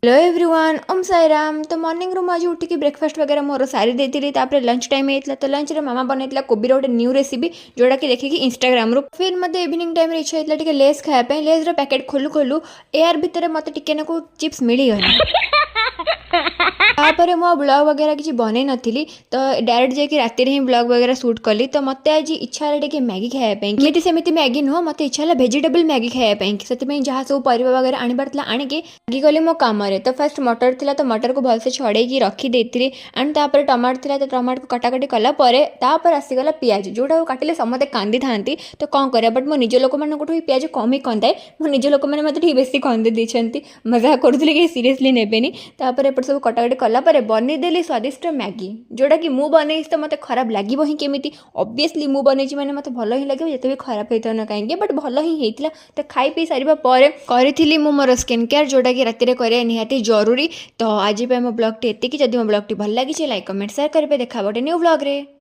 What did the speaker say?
Hello everyone ओम साई राम। तो morning रू आज उठिक ब्रेकफास्ट वगैरह मोर सारी देती लंच टाइम होता तो लंच रे मामा बनई कोबीर गोटे न्यू रेसिपी जोड़ा कि देखिए इंस्टाग्राम रू फिर मत इवनिंग टाइम इच्छा होता लेस खायापी लेस पैकेट खोलू खोलू एयर भितर मत टिके चिप्स मिलगला तापर मो ब्लॉग वगैरह किसी बनई नी तो डायरेक्ट जाकि राति ही ब्लॉग वगैरह शूट कली तो मत आज इच्छा है मैगी खायापी सेमती मैगी नुह मत इच्छा है भेजिटेबल मैगी खायापी से जहाँ सब परिवा वगैरह आनबार आणिकी मैगी कली मो कम तो फास्ट मटर थिला तो मटर को भलसे छड़े रखी एंड तापर टमाटो थिला तो टमाटो को कटाकटी कलापर आसीगला पियाज जोटा काटिले समस्ते कांदी था तो कौन कर बट मो निज लोक मान पियाज कम ही कंदाए मो निज लोक मैंने मत बेसी कंदे देती मजाक करुले कि सीरीयसली नेबेनी तापर एपट सब कटाकटी कलापर बनईदेली स्वादिष्ट मैगी जोटा कि मु बनई तो मत खराब लगे ही केमी ऑब्वियसली मु बनई मैंने मत भल ही लगे जिते भी खराब होता ना कहीं बट भल ही होता तो खाई पी सारा पर करी मोर स्किन केयर जोटा कि राति करें निहाती जरूरी। तो आज मो ब्लॉग टी एति जदि मो ब्लॉग टी भल लगी लाइक कमेंट शेयर करेंगे देखा गोटे न्यू ब्लॉग रे।